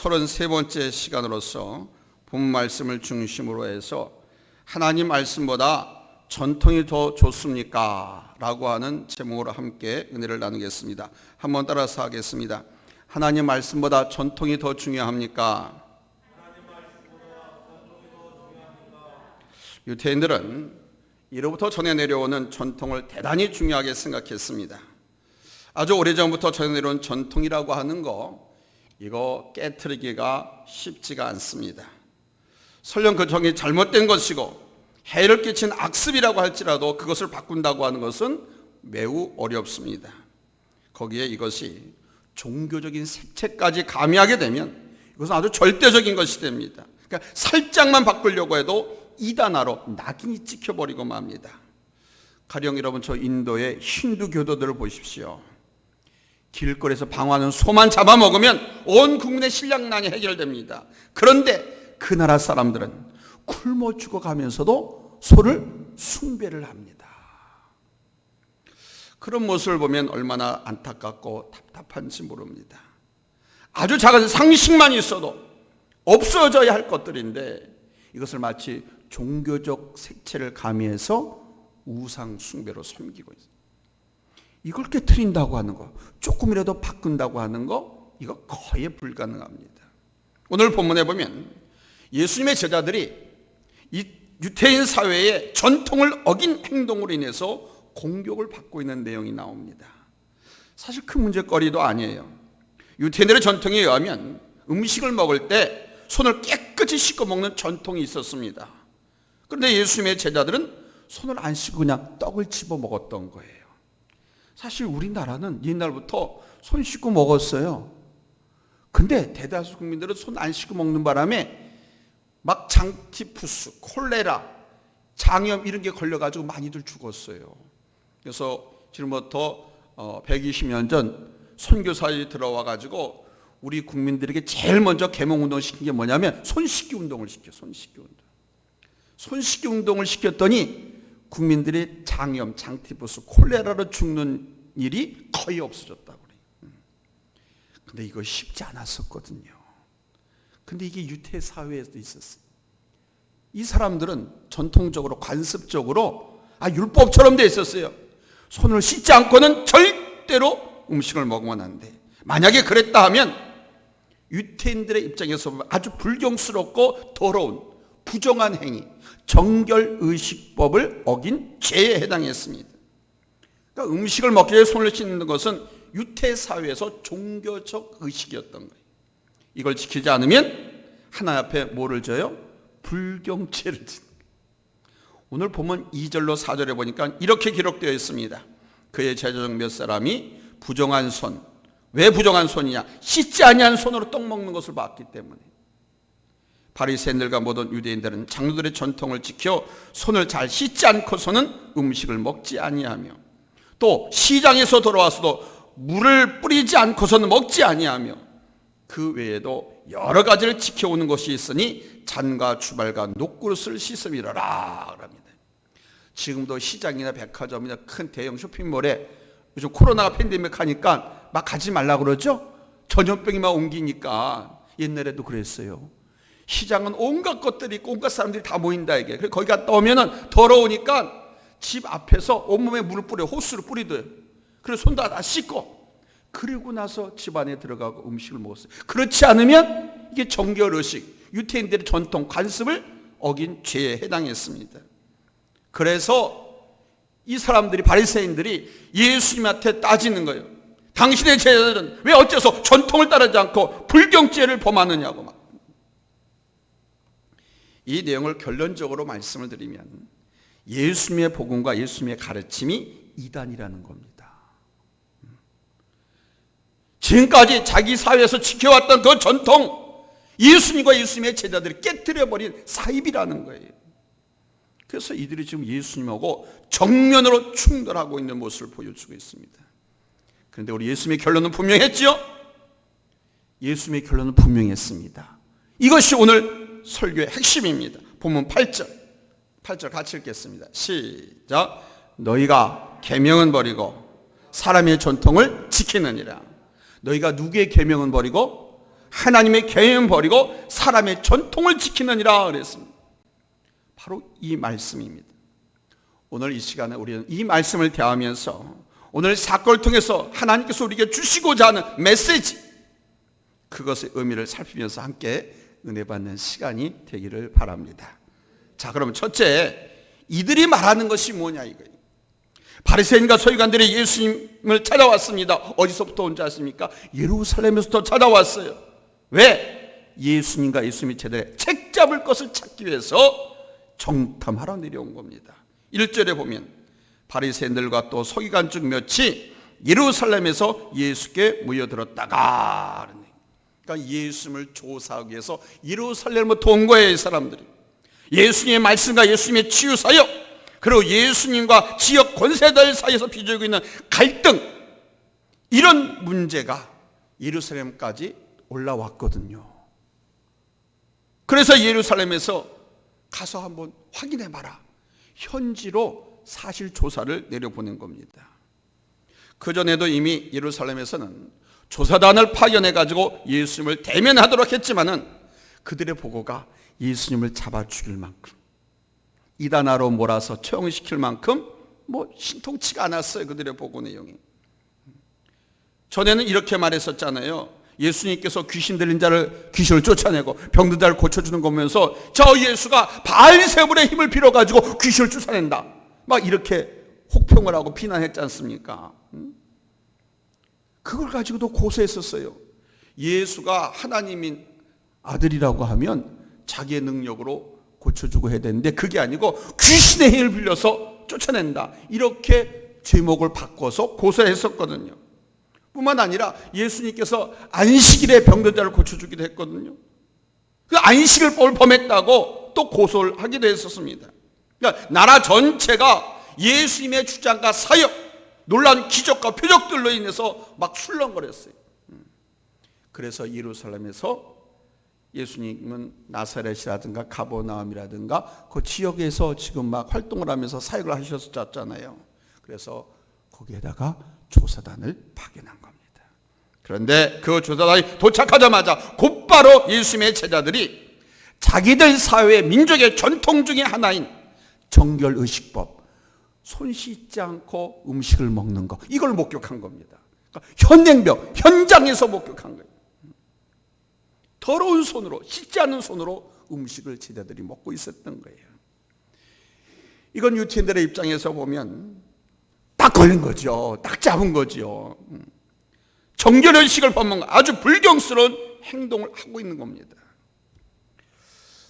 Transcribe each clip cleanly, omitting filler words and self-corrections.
33번째 시간으로서 본 말씀을 중심으로 해서 하나님 말씀보다 전통이 더 좋습니까? 라고 하는 제목으로 함께 은혜를 나누겠습니다. 한번 따라서 하겠습니다. 하나님 말씀보다 전통이 더 중요합니까? 유대인들은 이로부터 전해 내려오는 전통을 대단히 중요하게 생각했습니다. 아주 오래전부터 전해 내려온 전통이라고 하는 거, 이거 깨트리기가 쉽지가 않습니다. 설령 그 정이 잘못된 것이고 해를 끼친 악습이라고 할지라도 그것을 바꾼다고 하는 것은 매우 어렵습니다. 거기에 이것이 종교적인 색채까지 가미하게 되면 이것은 아주 절대적인 것이 됩니다. 그러니까 살짝만 바꾸려고 해도 이단화로 낙인이 찍혀버리고 맙니다. 가령 여러분, 저 인도의 힌두 교도들을 보십시오. 길거리에서 방화하는 소만 잡아먹으면 온 국민의 신량난이 해결됩니다. 그런데 그 나라 사람들은 굶어 죽어가면서도 소를 숭배를 합니다. 그런 모습을 보면 얼마나 안타깝고 답답한지 모릅니다. 아주 작은 상식만 있어도 없어져야 할 것들인데 이것을 마치 종교적 색채를 가미해서 우상 숭배로 섬기고 있어요. 이걸 깨트린다고 하는 거, 조금이라도 바꾼다고 하는 거, 이거 거의 불가능합니다. 오늘 본문에 보면 예수님의 제자들이 이 유대인 사회의 전통을 어긴 행동으로 인해서 공격을 받고 있는 내용이 나옵니다. 사실 큰 문제거리도 아니에요. 유대인들의 전통에 의하면 음식을 먹을 때 손을 깨끗이 씻고 먹는 전통이 있었습니다. 그런데 예수님의 제자들은 손을 안 씻고 그냥 떡을 집어 먹었던 거예요. 사실 우리나라는 옛날부터 손 씻고 먹었어요. 근데 대다수 국민들은 손 안 씻고 먹는 바람에 막 장티푸스, 콜레라, 장염 이런 게 걸려가지고 많이들 죽었어요. 그래서 지금부터 120년 전 선교사에 들어와가지고 우리 국민들에게 제일 먼저 계몽운동 시킨 게 뭐냐면 손 씻기 운동을 시켰어요. 손 씻기 운동을 시켰더니 국민들이 장염, 장티푸스, 콜레라로 죽는 일이 거의 없어졌다고 그래요. 근데 이거 쉽지 않았었거든요. 근데 이게 유대 사회에도 있었어요. 이 사람들은 전통적으로, 관습적으로 율법처럼 돼 있었어요. 손을 씻지 않고는 절대로 음식을 먹으면 안 돼. 만약에 그랬다 하면 유대인들의 입장에서 보면 아주 불경스럽고 더러운 부정한 행위, 정결의식법을 어긴 죄에 해당했습니다. 그러니까 음식을 먹기 전에 손을 씻는 것은 유대 사회에서 종교적 의식이었던 거예요. 이걸 지키지 않으면 하나님 앞에 뭐를 져요? 불경죄를 짓는 거예요. 오늘 보면 2절로 4절에 보니까 이렇게 기록되어 있습니다. 그의 제자 중 몇 사람이 부정한 손, 왜 부정한 손이냐? 씻지 아니한 손으로 떡 먹는 것을 봤기 때문에. 바리새인들과 모든 유대인들은 장로들의 전통을 지켜 손을 잘 씻지 않고서는 음식을 먹지 아니하며, 또 시장에서 돌아와서도 물을 뿌리지 않고서는 먹지 아니하며, 그 외에도 여러 가지를 지켜오는 것이 있으니 잔과 주발과 녹그릇을 씻음이라라 그럽니다. 지금도 시장이나 백화점이나 큰 대형 쇼핑몰에 요즘 코로나가 팬데믹 하니까 막 가지 말라고 그러죠? 전염병이 막 옮기니까. 옛날에도 그랬어요. 시장은 온갖 것들이 있고 온갖 사람들이 다 모인다 이게. 그래서 거기 갔다 오면은 더러우니까 집 앞에서 온몸에 물을 뿌려, 호스를 뿌리대요. 그래서 손 다 씻고 그리고 나서 집 안에 들어가고 음식을 먹었어요. 그렇지 않으면 이게 정결의식, 유대인들의 전통, 관습을 어긴 죄에 해당했습니다. 그래서 이 사람들이, 바리새인들이 예수님한테 따지는 거예요. 당신의 제자들은 왜 어째서 전통을 따르지 않고 불경죄를 범하느냐고 막. 이 내용을 결론적으로 말씀을 드리면 예수님의 복음과 예수님의 가르침이 이단이라는 겁니다. 지금까지 자기 사회에서 지켜왔던 그 전통, 예수님과 예수님의 제자들이 깨뜨려버린 사입이라는 거예요. 그래서 이들이 지금 예수님하고 정면으로 충돌하고 있는 모습을 보여주고 있습니다. 그런데 우리 예수님의 결론은 분명했지요? 예수님의 결론은 분명했습니다. 이것이 오늘 설교의 핵심입니다. 본문 8절 같이 읽겠습니다. 시작. 너희가 계명은 버리고 사람의 전통을 지키느니라. 너희가 누구의 계명은 버리고? 하나님의 계명 버리고 사람의 전통을 지키느니라 그랬습니다. 바로 이 말씀입니다. 오늘 이 시간에 우리는 이 말씀을 대하면서 오늘 사건을 통해서 하나님께서 우리에게 주시고자 하는 메시지, 그것의 의미를 살피면서 함께 은혜 받는 시간이 되기를 바랍니다. 자, 그러면 첫째, 이들이 말하는 것이 뭐냐 이거예요. 바리새인과 서기관들이 예수님을 찾아왔습니다. 어디서부터 온 줄 아십니까? 예루살렘에서부터 찾아왔어요. 왜? 예수님과 예수님의 제자들의 책 잡을 것을 찾기 위해서 정탐하러 내려온 겁니다. 1절에 보면 바리새인들과 또 서기관 중 몇이 예루살렘에서 예수께 모여들었다가, 그러니까 예수님을 조사하기 위해서 예루살렘으로 온 거예요. 이 사람들이 예수님의 말씀과 예수님의 치유 사역, 그리고 예수님과 지역 권세들 사이에서 빚어지고 있는 갈등, 이런 문제가 예루살렘까지 올라왔거든요. 그래서 예루살렘에서 가서 한번 확인해 봐라, 현지로 사실 조사를 내려보낸 겁니다. 그전에도 이미 예루살렘에서는 조사단을 파견해 가지고 예수님을 대면하도록 했지만은 그들의 보고가 예수님을 잡아 죽일 만큼, 이단하로 몰아서 처형시킬 만큼 신통치가 않았어요. 그들의 보고 내용이. 전에는 이렇게 말했었잖아요. 예수님께서 귀신 들린 자를, 귀신을 쫓아내고 병든 자를 고쳐주는 거 보면서 저 예수가 바알세불의 힘을 빌어가지고 귀신을 쫓아낸다, 막 이렇게 혹평을 하고 비난했지 않습니까? 그걸 가지고도 고소했었어요. 예수가 하나님인 아들이라고 하면 자기의 능력으로 고쳐주고 해야 되는데 그게 아니고 귀신의 힘을 빌려서 쫓아낸다, 이렇게 제목을 바꿔서 고소했었거든요. 뿐만 아니라 예수님께서 안식일에 병든 자를 고쳐주기도 했거든요. 그 안식을 범했다고 또 고소를 하기도 했었습니다. 그러니까 나라 전체가 예수님의 주장과 사역, 놀라운 기적과 표적들로 인해서 막 술렁거렸어요. 그래서 예루살렘에서 예수님은 나사렛이라든가 가버나움이라든가 그 지역에서 지금 막 활동을 하면서 사역을 하셨었잖아요. 그래서 거기에다가 조사단을 파견한 겁니다. 그런데 그 조사단이 도착하자마자 곧바로 예수님의 제자들이 자기들 사회의 민족의 전통 중에 하나인 정결의식법, 손 씻지 않고 음식을 먹는 거, 이걸 목격한 겁니다. 그러니까 현행병, 현장에서 목격한 거예요. 더러운 손으로, 씻지 않은 손으로 음식을 제자들이 먹고 있었던 거예요. 이건 유태인들의 입장에서 보면 딱 걸린 거죠. 딱 잡은 거죠. 정결의식을 범한 아주 불경스러운 행동을 하고 있는 겁니다.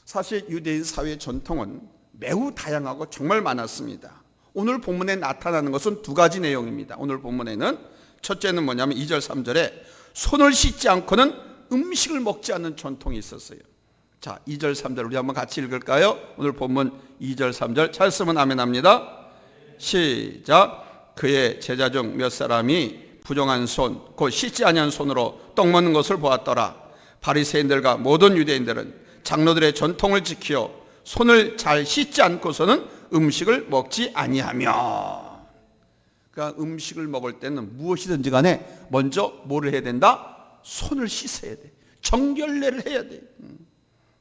사실 유대인 사회의 전통은 매우 다양하고 정말 많았습니다. 오늘 본문에 나타나는 것은 두 가지 내용입니다. 오늘 본문에는 첫째는 뭐냐면 2절 3절에 손을 씻지 않고는 음식을 먹지 않는 전통이 있었어요. 자, 2절 3절 우리 한번 같이 읽을까요? 오늘 본문 2절 3절 찾았으면 아멘 합니다. 시작. 그의 제자 중 몇 사람이 부정한 손, 곧 씻지 아니한 손으로 떡 먹는 것을 보았더라. 바리새인들과 모든 유대인들은 장로들의 전통을 지키어 손을 잘 씻지 않고서는 음식을 먹지 아니하며. 그러니까 음식을 먹을 때는 무엇이든지 간에 먼저 뭐를 해야 된다? 손을 씻어야 돼. 정결례를 해야 돼.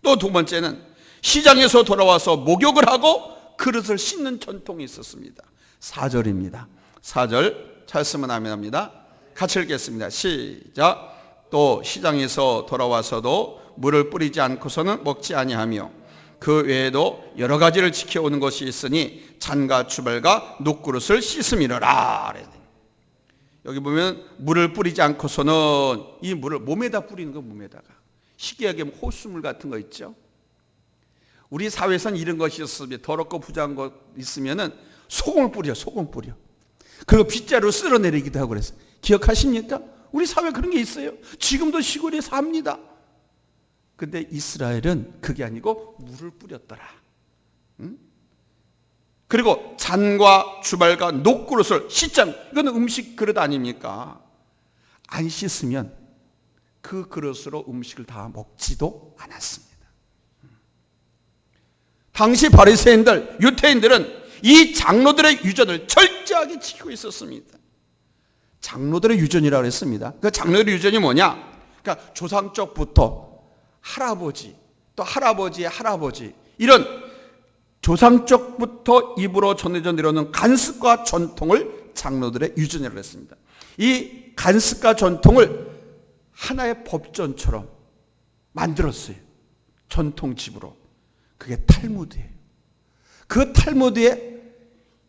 또 두 번째는 시장에서 돌아와서 목욕을 하고 그릇을 씻는 전통이 있었습니다. 4절입니다. 4절 찾으면 아멘 합니다. 같이 읽겠습니다. 시작. 또 시장에서 돌아와서도 물을 뿌리지 않고서는 먹지 아니하며 그 외에도 여러 가지를 지켜오는 것이 있으니 잔과 주발과 녹그릇을 씻음이러라. 여기 보면 물을 뿌리지 않고서는, 이 물을 몸에다 뿌리는 거, 몸에다가. 쉽게 얘기하면 호수물 같은 거 있죠. 우리 사회에서는 이런 것이 있습니다. 더럽고 부정한 것 있으면은 소금을 뿌려, 소금 뿌려. 그리고 빗자루 쓸어내리기도 하고 그랬어요. 기억하십니까? 우리 사회에 그런 게 있어요. 지금도 시골에서 합니다. 근데 이스라엘은 그게 아니고 물을 뿌렸더라. 그리고 잔과 주발과 녹그릇을 씻지 않고, 이거는 음식 그릇 아닙니까? 안 씻으면 그 그릇으로 음식을 다 먹지도 않았습니다. 당시 바리새인들, 유태인들은 이 장로들의 유전을 철저하게 지키고 있었습니다. 장로들의 유전이라고 했습니다. 그 장로들의 유전이 뭐냐? 그러니까 조상적부터 할아버지, 또 할아버지의 할아버지, 이런 조상적부터 입으로 전해져 내려오는 간습과 전통을 장로들의 유전이라고 했습니다. 이 간습과 전통을 하나의 법전처럼 만들었어요. 전통집으로. 그게 탈무드예요. 그 탈무드에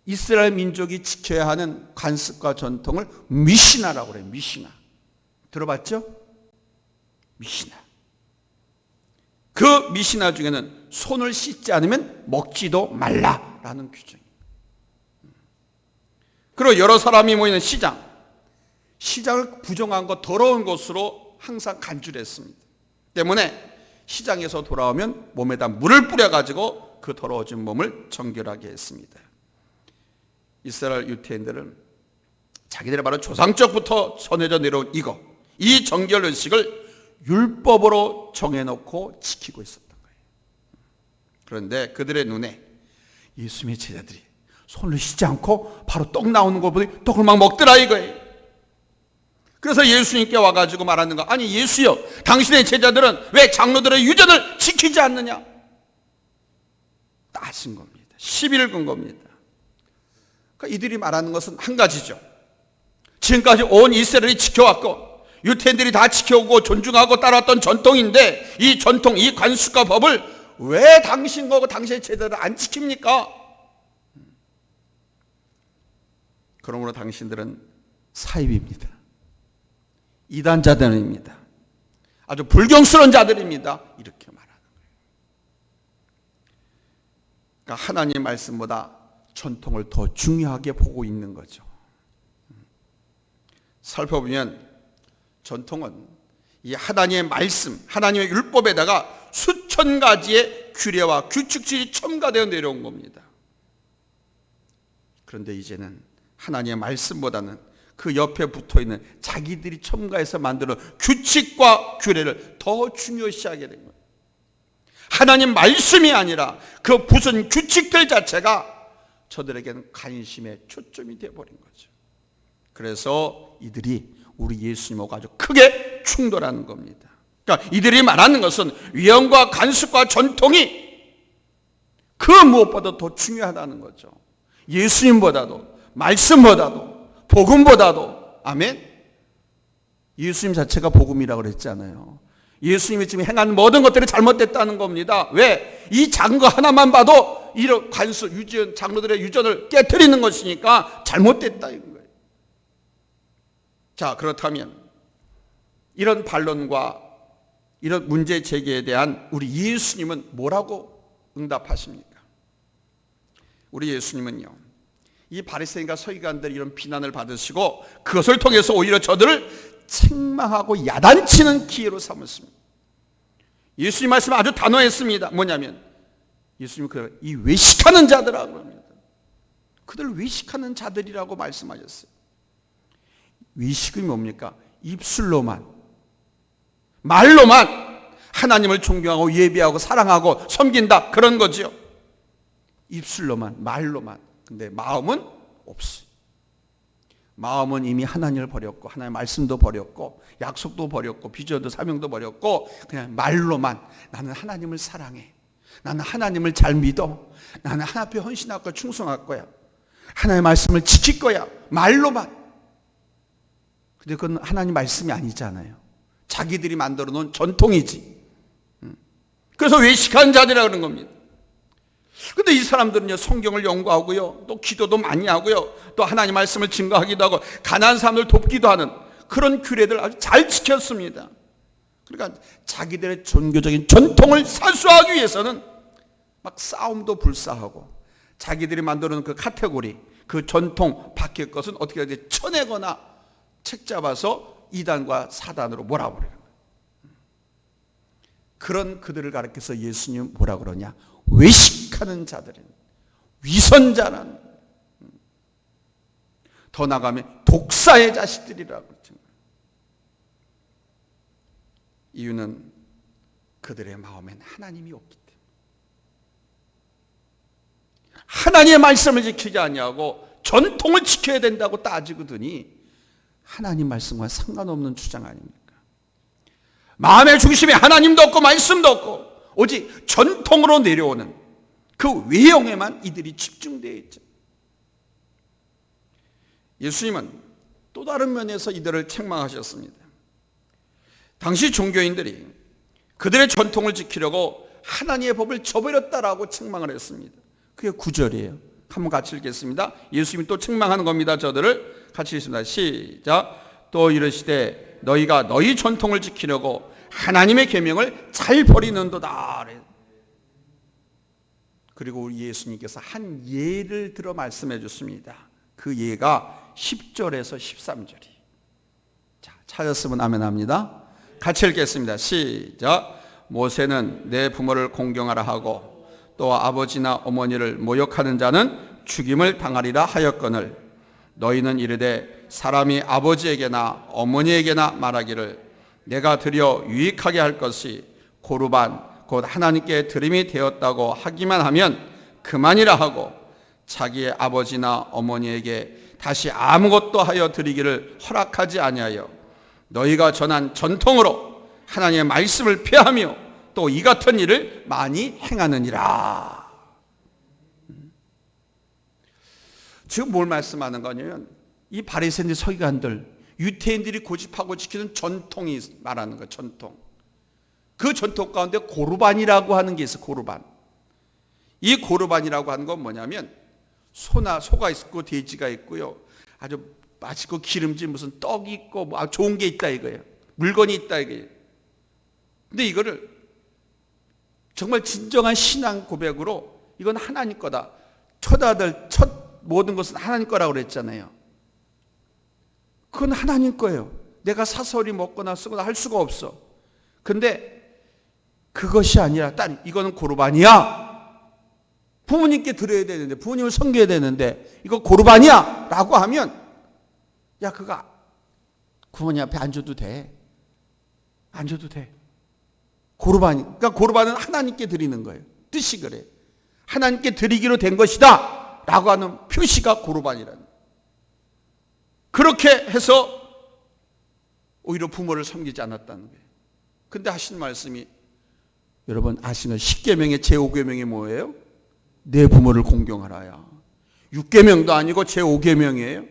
이스라엘 민족이 지켜야 하는 관습과 전통을 미시나라고 그래요. 미시나. 들어봤죠? 미시나. 그 미시나 중에는 손을 씻지 않으면 먹지도 말라라는 규정이에요. 그리고 여러 사람이 모이는 시장을 부정한 것, 더러운 것으로 항상 간주했습니다. 때문에 시장에서 돌아오면 몸에다 물을 뿌려가지고 그 더러워진 몸을 정결하게 했습니다. 이스라엘 유대인들은 자기들의 바로 조상적부터 전해져 내려온 이 정결 의식을 율법으로 정해놓고 지키고 있었던 거예요. 그런데 그들의 눈에 예수님의 제자들이 손을 씻지 않고 바로 떡 나오는 거 보니 떡을 막 먹더라 이거예요. 그래서 예수님께 와가지고 말하는 거, 아니 예수여, 당신의 제자들은 왜 장로들의 유전을 지키지 않느냐? 따진 겁니다. 시비를 건 겁니다. 그러니까 이들이 말하는 것은 한 가지죠. 지금까지 온 이스라엘이 지켜왔고 유대인들이 다 지켜오고 존중하고 따라왔던 전통인데, 이 전통, 이 관습과 법을 왜 당신과 당신의 제자들은 안 지킵니까? 그러므로 당신들은 사입입니다. 이단자들입니다. 아주 불경스러운 자들입니다. 이렇게 말하는 거예요. 그러니까 하나님의 말씀보다 전통을 더 중요하게 보고 있는 거죠. 살펴보면 전통은 이 하나님의 말씀, 하나님의 율법에다가 수천 가지의 규례와 규칙들이 첨가되어 내려온 겁니다. 그런데 이제는 하나님의 말씀보다는 그 옆에 붙어있는 자기들이 첨가해서 만드는 규칙과 규례를 더 중요시하게 된 거예요. 하나님 말씀이 아니라 그 무슨 규칙들 자체가 저들에게는 관심의 초점이 되어버린 거죠. 그래서 이들이 우리 예수님하고 아주 크게 충돌하는 겁니다. 그러니까 이들이 말하는 것은 위헌과 간습과 전통이 그 무엇보다 더 중요하다는 거죠. 예수님보다도, 말씀보다도, 복음보다도. 아멘. 예수님 자체가 복음이라고 그랬잖아요. 예수님이 지금 행한 모든 것들이 잘못됐다는 겁니다. 왜? 이 작은 거 하나만 봐도 이런 관습, 유전, 장로들의 유전을 깨트리는 것이니까 잘못됐다 이건 거예요. 자, 그렇다면 이런 반론과 이런 문제 제기에 대한 우리 예수님은 뭐라고 응답하십니까? 우리 예수님은요, 이 바리새인과 서기관들이 이런 비난을 받으시고 그것을 통해서 오히려 저들을 책망하고 야단치는 기회로 삼았습니다. 예수님 말씀은 아주 단호했습니다. 뭐냐면 예수님은 이 외식하는 자들이라고 합니다. 그들 외식하는 자들이라고 말씀하셨어요. 외식이 뭡니까? 입술로만, 말로만 하나님을 존경하고 예배하고 사랑하고 섬긴다, 그런 거죠. 입술로만, 말로만. 근데 마음은 없어요. 마음은 이미 하나님을 버렸고 하나님의 말씀도 버렸고 약속도 버렸고 비전도 사명도 버렸고 그냥 말로만 나는 하나님을 사랑해, 나는 하나님을 잘 믿어, 나는 하나님 앞에 헌신할 거야, 충성할 거야, 하나님의 말씀을 지킬 거야, 말로만. 근데 그건 하나님 말씀이 아니잖아요. 자기들이 만들어 놓은 전통이지. 그래서 외식하는 자들이라고 그러는 겁니다. 근데 이 사람들은요, 성경을 연구하고요, 또 기도도 많이 하고요, 또 하나님 말씀을 증거하기도 하고 가난한 사람들 돕기도 하는 그런 규례들 아주 잘 지켰습니다. 그러니까 자기들의 종교적인 전통을 사수하기 위해서는 막 싸움도 불사하고 자기들이 만들어놓은 그 카테고리, 그 전통 밖의 것은 어떻게 하지 쳐내거나 책 잡아서 이단과 사단으로 몰아버리는 거예요. 그런 그들을 가리켜서 예수님 뭐라 그러냐? 외식하는 자들은 위선자라는, 더 나가면 독사의 자식들이라고 그러죠. 이유는 그들의 마음엔 하나님이 없기 때문에. 하나님의 말씀을 지키지 않냐고 전통을 지켜야 된다고 따지거든요. 하나님 말씀과 상관없는 주장 아닙니까? 마음의 중심에 하나님도 없고 말씀도 없고 오직 전통으로 내려오는 그 외형에만 이들이 집중되어 있죠. 예수님은 또 다른 면에서 이들을 책망하셨습니다. 당시 종교인들이 그들의 전통을 지키려고 하나님의 법을 저버렸다라고 책망을 했습니다. 그게 9절이에요. 한번 같이 읽겠습니다. 예수님이 또 책망하는 겁니다. 저들을 같이 읽습니다. 시작. 또 이르시되 너희가 너희 전통을 지키려고 하나님의 계명을 잘 버리는도다. 그리고 우리 예수님께서 한 예를 들어 말씀해 줬습니다. 그 예가 10절에서 13절이. 자, 찾았으면 아멘 합니다. 같이 읽겠습니다. 시작. 모세는 내 부모를 공경하라 하고 또 아버지나 어머니를 모욕하는 자는 죽임을 당하리라 하였거늘 너희는 이르되 사람이 아버지에게나 어머니에게나 말하기를 내가 드려 유익하게 할 것이 고르반 곧 하나님께 드림이 되었다고 하기만 하면 그만이라 하고 자기의 아버지나 어머니에게 다시 아무것도 하여 드리기를 허락하지 아니하여 너희가 전한 전통으로 하나님의 말씀을 폐하며 또 이 같은 일을 많이 행하느니라. 지금 뭘 말씀하는 거냐면 이 바리새인들 서기관들 유태인들이 고집하고 지키는 전통이 말하는 거예요. 전통. 그 전통 가운데 고르반이라고 하는 게 있어요. 고르반. 이 고르반이라고 하는 건 뭐냐면 소가 있고 돼지가 있고요. 아주 맛있고 기름진 무슨 떡이 있고 뭐 좋은 게 있다 이거예요. 물건이 있다 이거예요. 근데 이거를 정말 진정한 신앙 고백으로 이건 하나님 거다. 첫 모든 것은 하나님 거라고 그랬잖아요. 그건 하나님 거예요. 내가 사설이 먹거나 쓰거나 할 수가 없어. 근데 그것이 아니라 딸 이거는 고르반이야. 부모님께 드려야 되는데 부모님을 섬겨야 되는데 이거 고르반이야 라고 하면 야 그거 부모님 앞에 안 줘도 돼. 안 줘도 돼. 그러니까 고르반은 하나님께 드리는 거예요. 뜻이 그래. 하나님께 드리기로 된 것이다 라고 하는 표시가 고르반이라는 거예요. 그렇게 해서 오히려 부모를 섬기지 않았다는 거예요. 근데 하신 말씀이 여러분 아시는 10계명의 제5계명이 뭐예요? 내 부모를 공경하라야. 6계명도 아니고 제5계명이에요.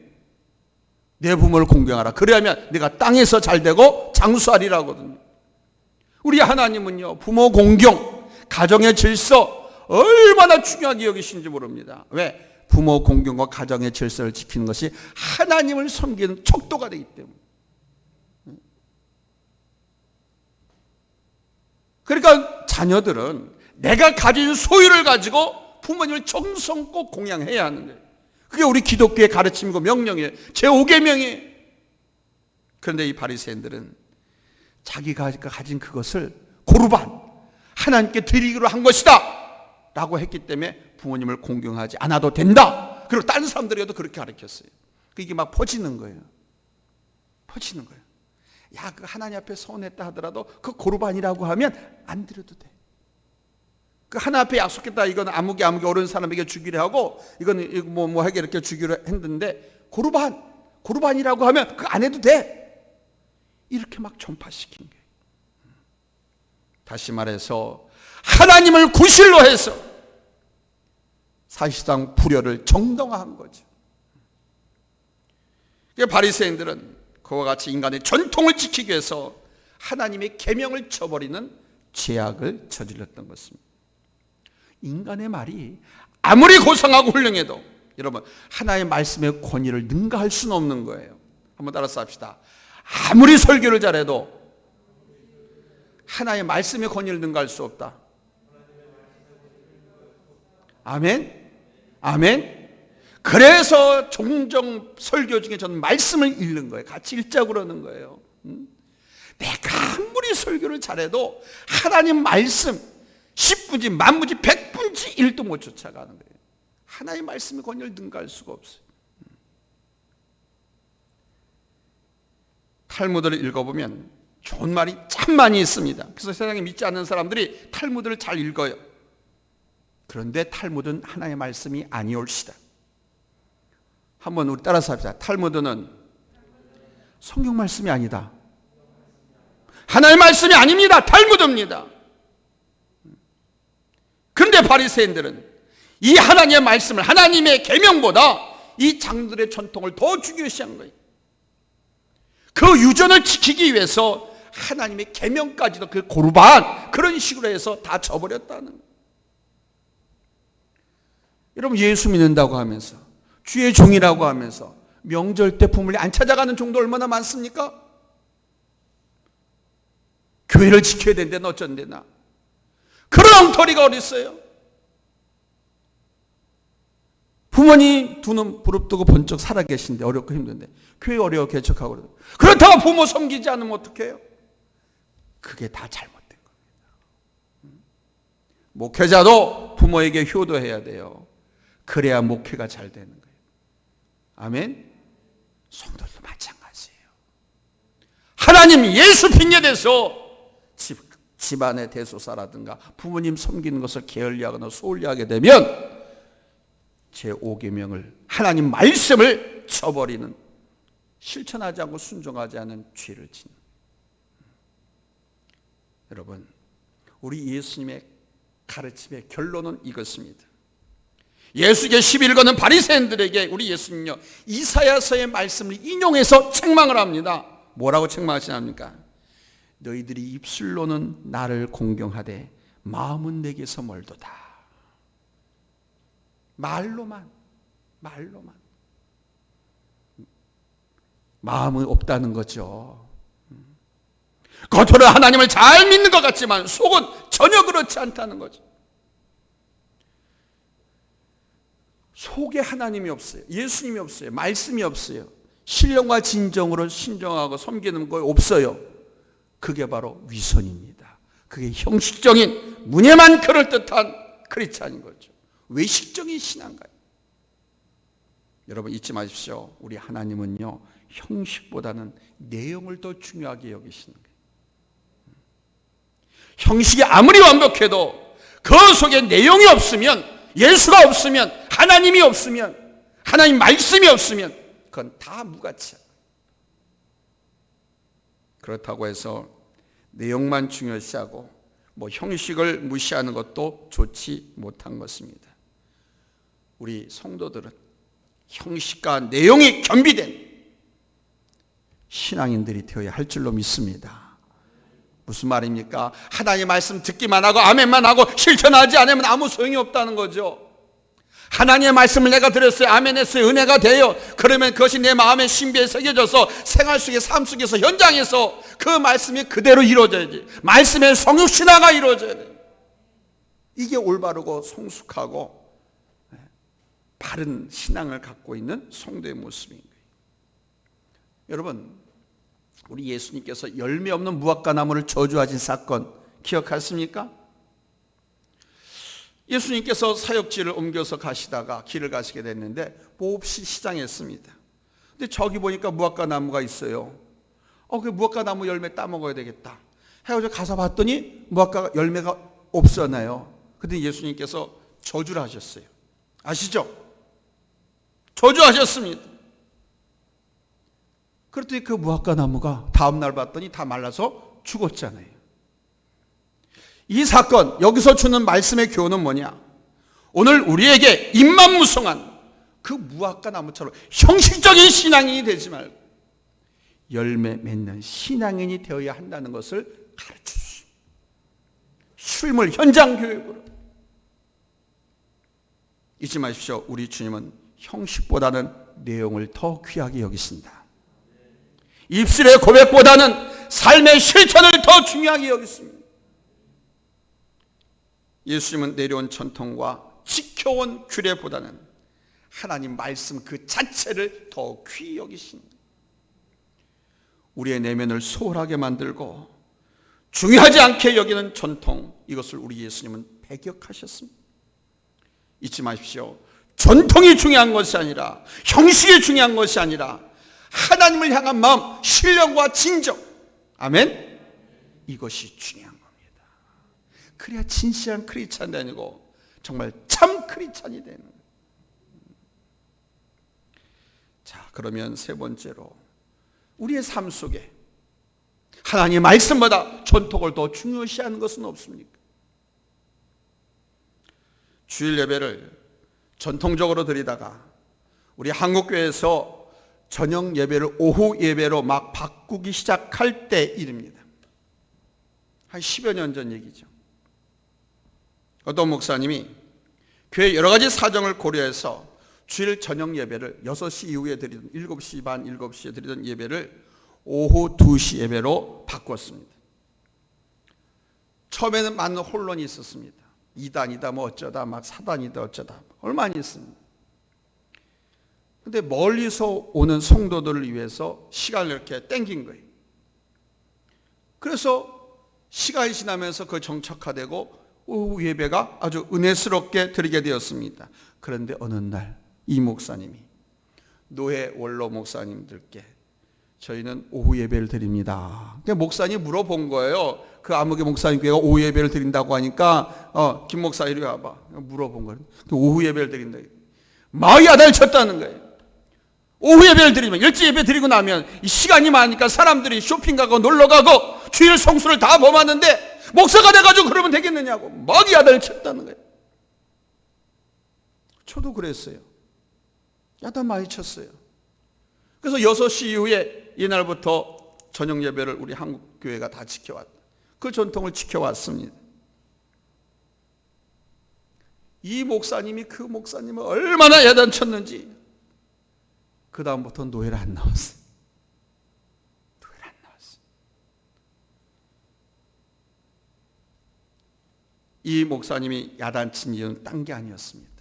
내 부모를 공경하라. 그래야면 내가 땅에서 잘되고 장수하리라거든요. 우리 하나님은요 부모 공경, 가정의 질서 얼마나 중요하게 여기신지 모릅니다. 왜? 부모 공경과 가정의 질서를 지키는 것이 하나님을 섬기는 척도가 되기 때문에. 그러니까 자녀들은 내가 가진 소유를 가지고 부모님을 정성껏 공양해야 하는 거예요. 그게 우리 기독교의 가르침이고 명령이에요. 제5계명이에요. 그런데 이 바리새인들은 자기가 가진 그것을 고르반 하나님께 드리기로 한 것이다 라고 했기 때문에 부모님을 공경하지 않아도 된다. 그리고 다른 사람들에게도 그렇게 가르쳤어요. 이게 막 퍼지는 거예요. 퍼지는 거예요. 야, 그 하나님 앞에 서운했다 하더라도 그 고르반이라고 하면 안 드려도 돼. 그 하나 앞에 약속했다. 이건 아무개 어려운 사람에게 주기로 하고 이건 뭐 하게 이렇게 주기로 했는데 고르반이라고 하면 그 안 해도 돼. 이렇게 막 전파시킨 거예요. 다시 말해서 하나님을 구실로 해서 사실상 불효를 정당화한 거죠. 바리새인들은 그와 같이 인간의 전통을 지키기 위해서 하나님의 계명을 저버리는 죄악을 저질렀던 것입니다. 인간의 말이 아무리 고상하고 훌륭해도 여러분 하나님의 말씀의 권위를 능가할 수는 없는 거예요. 한번 따라서 합시다. 아무리 설교를 잘해도 하나님의 말씀의 권위를 능가할 수 없다. 아멘? 아멘? 그래서 종종 설교 중에 저는 말씀을 읽는 거예요. 같이 읽자고 그러는 거예요. 내가 아무리 설교를 잘해도 하나님 말씀 10분지 만분지 100분지 1도 못 쫓아가는 거예요. 하나님의 말씀의 권위를 능가할 수가 없어요. 탈무드를 읽어보면 좋은 말이 참 많이 있습니다. 그래서 세상에 믿지 않는 사람들이 탈무드를 잘 읽어요. 그런데 탈무드는 하나님의 말씀이 아니올시다. 한번 우리 따라서 합시다. 탈무드는 성경 말씀이 아니다. 하나님의 말씀이 아닙니다. 탈무드입니다. 그런데 바리새인들은 이 하나님의 말씀을, 하나님의 계명보다 이 장로들의 전통을 더 중요시한 거예요. 그 유전을 지키기 위해서 하나님의 계명까지도 그 고르반 그런 식으로 해서 다 져버렸다는 거예요. 여러분, 예수 믿는다고 하면서, 주의 종이라고 하면서 명절 때 부모님 안 찾아가는 종도 얼마나 많습니까? 교회를 지켜야 된다는 어쩐데나. 그런 엉터리가 어디 있어요? 부모님 두 눈 부릅뜨고 번쩍 살아계신데, 어렵고 힘든데 교회 어려워 개척하고 그러고, 그렇다고 부모 섬기지 않으면 어떡해요? 그게 다 잘못된 겁니다. 목회자도 부모에게 효도해야 돼요. 그래야 목회가 잘 되는 거예요. 아멘. 성도도 마찬가지예요. 하나님 예수 핑계대서 집안의 대소사라든가 부모님 섬기는 것을 게을리하거나 소홀히하게 되면 제5계명을, 하나님 말씀을 쳐버리는, 실천하지 않고 순종하지 않은 죄를 짓는. 여러분, 우리 예수님의 가르침의 결론은 이것입니다. 예수께 11권은 바리새인들에게 우리 예수님요 이사야서의 말씀을 인용해서 책망을 합니다. 뭐라고 책망하시냐니까? 너희들이 입술로는 나를 공경하되 마음은 내게서 멀도다. 말로만 마음은 없다는 거죠. 겉으로 하나님을 잘 믿는 것 같지만 속은 전혀 그렇지 않다는 거죠. 속에 하나님이 없어요. 예수님이 없어요. 말씀이 없어요. 신령과 진정으로 신정하고 섬기는 거 없어요. 그게 바로 위선입니다. 그게 형식적인 문예만 그럴듯한 크리스찬인 거죠. 외식적인 신앙가요. 여러분 잊지 마십시오. 우리 하나님은요 형식보다는 내용을 더 중요하게 여기시는 거예요. 형식이 아무리 완벽해도 그 속에 내용이 없으면, 예수가 없으면, 하나님이 없으면, 하나님 말씀이 없으면 그건 다 무가치야. 그렇다고 해서 내용만 중요시하고 형식을 무시하는 것도 좋지 못한 것입니다. 우리 성도들은 형식과 내용이 겸비된 신앙인들이 되어야 할 줄로 믿습니다. 무슨 말입니까? 하나님의 말씀 듣기만 하고 아멘만 하고 실천하지 않으면 아무 소용이 없다는 거죠. 하나님의 말씀을 내가 들었어요. 아멘했어요. 은혜가 돼요. 그러면 그것이 내 마음의 신비에 새겨져서 생활 속에, 삶 속에서, 현장에서 그 말씀이 그대로 이루어져야지. 말씀의 성육신화가 이루어져야 돼요. 이게 올바르고 성숙하고 바른 신앙을 갖고 있는 성도의 모습인 거예요. 여러분, 우리 예수님께서 열매 없는 무화과 나무를 저주하신 사건 기억하십니까? 예수님께서 사역지를 옮겨서 가시다가 길을 가시게 됐는데 몹시 시장했습니다. 근데 저기 보니까 무화과 나무가 있어요. 그 무화과 나무 열매 따먹어야 되겠다 해가지고 가서 봤더니 무화과 열매가 없었나요? 근데 예수님께서 저주를 하셨어요. 아시죠? 저주하셨습니다. 그랬더니 그 무화과 나무가 다음날 봤더니 다 말라서 죽었잖아요. 이 사건, 여기서 주는 말씀의 교훈은 뭐냐? 오늘 우리에게 입만무성한 그 무화과 나무처럼 형식적인 신앙인이 되지 말고 열매 맺는 신앙인이 되어야 한다는 것을 가르쳐주십니다. 실물 현장 교육으로. 잊지 마십시오. 우리 주님은 형식보다는 내용을 더 귀하게 여기신다. 입술의 고백보다는 삶의 실천을 더 중요하게 여기십니다. 예수님은 내려온 전통과 지켜온 규례보다는 하나님 말씀 그 자체를 더 귀히 여기십니다. 우리의 내면을 소홀하게 만들고 중요하지 않게 여기는 전통, 이것을 우리 예수님은 배격하셨습니다. 잊지 마십시오. 전통이 중요한 것이 아니라, 형식이 중요한 것이 아니라 하나님을 향한 마음, 신령과 진정, 아멘, 이것이 중요한 겁니다. 그래야 진실한 크리스찬이 아니고 정말 참 크리스찬이 되는 거예요. 자, 그러면 세 번째로 우리의 삶 속에 하나님의 말씀보다 전통을 더 중요시하는 것은 없습니까? 주일 예배를 전통적으로 드리다가 우리 한국교회에서 저녁 예배를 오후 예배로 막 바꾸기 시작할 때 일입니다. 한 10여 년 전 얘기죠. 어떤 목사님이 교회 여러 가지 사정을 고려해서 주일 저녁 예배를 6시 이후에 드리던 7시 반, 7시에 드리던 예배를 오후 2시 예배로 바꿨습니다. 처음에는 많은 혼란이 있었습니다. 2단이다 뭐 어쩌다 막 4단이다 어쩌다 얼마나 있습니다. 근데 멀리서 오는 성도들을 위해서 시간을 이렇게 땡긴 거예요. 그래서 시간이 지나면서 그 정착화되고 오후 예배가 아주 은혜스럽게 드리게 되었습니다. 그런데 어느 날 이 목사님이 노예 원로 목사님들께 저희는 오후 예배를 드립니다. 목사님이 물어본 거예요. 그 아무개 목사님께가 오후 예배를 드린다고 하니까 김 목사 이리 와봐. 물어본 거예요. 오후 예배를 드린다. 마이 아다를 쳤다는 거예요. 오후 예배를 드리면 일찍 예배 드리고 나면 이 시간이 많으니까 사람들이 쇼핑 가고 놀러 가고 주일 성수를 다 범하는데 목사가 돼가지고 그러면 되겠느냐고 마이 아다를 쳤다는 거예요. 저도 그랬어요. 야단 많이 쳤어요. 그래서 6시 이후에 이날부터 저녁 예배를 우리 한국 교회가 다 지켜왔다. 그 전통을 지켜왔습니다. 이 목사님이 그 목사님을 얼마나 야단쳤는지 그 다음부터 노예를 안 나왔어요. 노예를 안 나왔어요. 이 목사님이 야단친 이유는 딴 게 아니었습니다.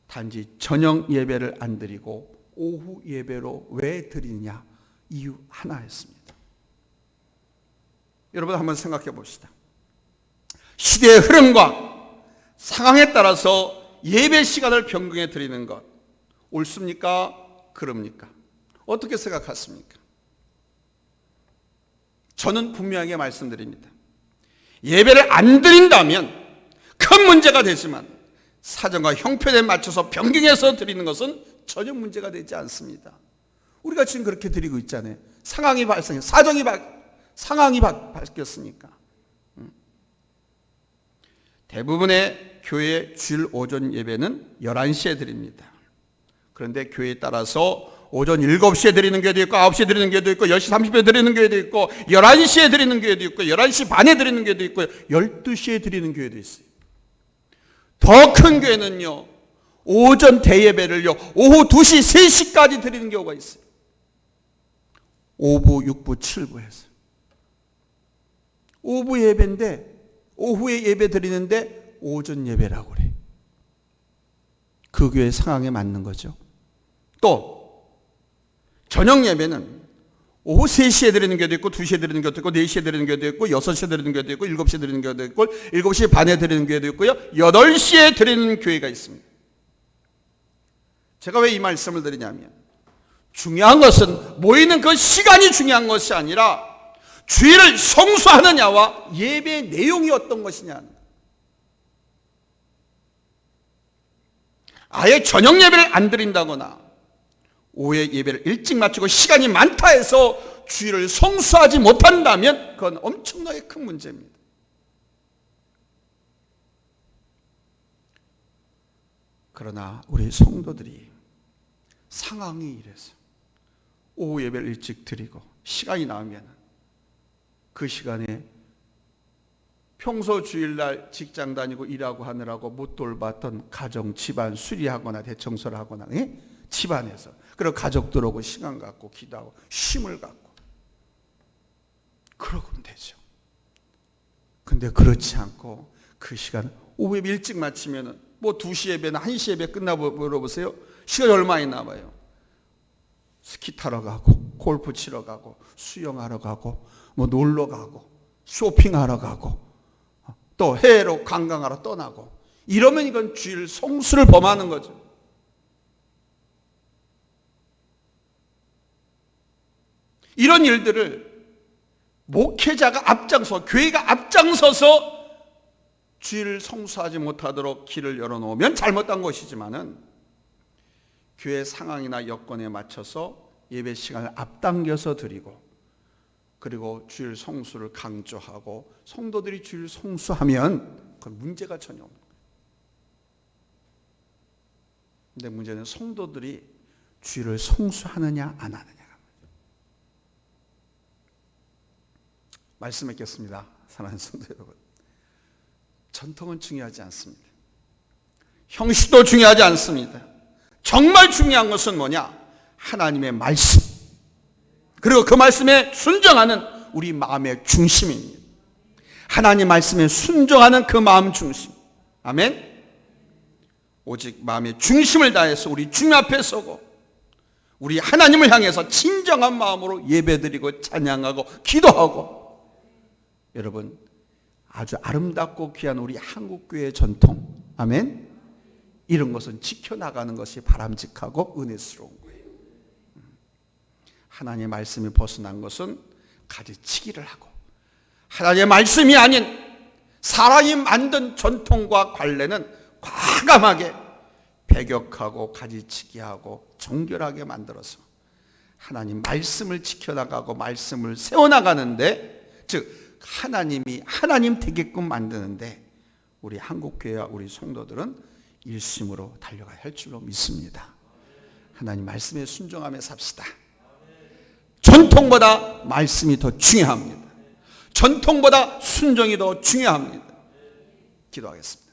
단지 저녁 예배를 안 드리고 오후 예배로 왜 드리느냐 이유 하나였습니다. 여러분 한번 생각해 봅시다. 시대의 흐름과 상황에 따라서 예배 시간을 변경해 드리는 것 옳습니까? 그럽니까? 어떻게 생각하십니까? 저는 분명하게 말씀드립니다. 예배를 안 드린다면 큰 문제가 되지만 사정과 형편에 맞춰서 변경해서 드리는 것은 전혀 문제가 되지 않습니다. 우리가 지금 그렇게 드리고 있잖아요. 상황이 발생해 상황이 바뀌었으니까. 대부분의 교회 주일 오전 예배는 11시에 드립니다. 그런데 교회에 따라서 오전 7시에 드리는 교회도 있고 9시에 드리는 교회도 있고 10시 30분에 드리는 교회도 있고 11시에 드리는 교회도 있고 11시 반에 드리는 교회도 있고 12시에 드리는 교회도 있어요. 더 큰 교회는요 오전 대예배를요 오후 2시 3시까지 드리는 경우가 있어요. 5부 6부 7부 해서 오후 예배인데 오후에 예배 드리는데 오전 예배라고 그래. 그 교회 상황에 맞는 거죠. 또 저녁 예배는 오후 3시에 드리는 교회도 있고 2시에 드리는 교회도 있고 4시에 드리는 교회도 있고 6시에 드리는 교회도 있고 7시에 드리는 교회도 있고 7시 반에 드리는 교회도 있고요 8시에 드리는 교회가 있습니다. 제가 왜 이 말씀을 드리냐면 중요한 것은 모이는 그 시간이 중요한 것이 아니라 주일을 성수하느냐와 예배의 내용이 어떤 것이냐. 아예 저녁 예배를 안 드린다거나 오후에 예배를 일찍 마치고 시간이 많다 해서 주일을 성수하지 못한다면 그건 엄청나게 큰 문제입니다. 그러나 우리 성도들이 상황이 이래서 오후 예배를 일찍 드리고 시간이 나오면 그 시간에 평소 주일날 직장 다니고 일하고 하느라고 못 돌봤던 가정, 집안 수리하거나 대청소를 하거나 집안에서 그리고 가족들 오고 시간 갖고 기도하고 쉼을 갖고 그러면 되죠. 근데 그렇지 않고 그 시간 오후 예배 일찍 마치면은 뭐 2시 예배나 1시 예배 끝나고 물어보세요. 시간이 얼마나 남아요? 스키 타러 가고 골프 치러 가고 수영하러 가고 뭐 놀러 가고 쇼핑하러 가고 또 해외로 관광하러 떠나고 이러면 이건 주일 성수를 범하는 거죠. 이런 일들을 목회자가 앞장서 교회가 앞장서서 주일을 성수하지 못하도록 길을 열어놓으면 잘못한 것이지만은 교회 상황이나 여건에 맞춰서 예배 시간을 앞당겨서 드리고 그리고 주일 성수를 강조하고 성도들이 주일 성수하면 그건 문제가 전혀 없는 거예요. 근데 문제는 성도들이 주일을 성수하느냐 안 하느냐가 말씀 맺겠습니다. 사랑하는 성도 여러분, 전통은 중요하지 않습니다. 형식도 중요하지 않습니다. 정말 중요한 것은 뭐냐? 하나님의 말씀, 그리고 그 말씀에 순종하는 우리 마음의 중심입니다. 하나님 말씀에 순종하는 그 마음 중심. 아멘. 오직 마음의 중심을 다해서 우리 주님 앞에 서고 우리 하나님을 향해서 진정한 마음으로 예배드리고 찬양하고 기도하고, 여러분 아주 아름답고 귀한 우리 한국교회의 전통, 아멘, 이런 것은 지켜나가는 것이 바람직하고 은혜스러운 거예요. 하나님의 말씀이 벗어난 것은 가지치기를 하고, 하나님의 말씀이 아닌 사람이 만든 전통과 관례는 과감하게 배격하고 가지치기하고 정결하게 만들어서 하나님 말씀을 지켜나가고 말씀을 세워나가는데, 즉 하나님이 하나님 되게끔 만드는데 우리 한국교회와 우리 성도들은 일심으로 달려가야 할 줄로 믿습니다. 하나님 말씀에 순종하며 삽시다. 전통보다 말씀이 더 중요합니다. 전통보다 순종이 더 중요합니다. 기도하겠습니다.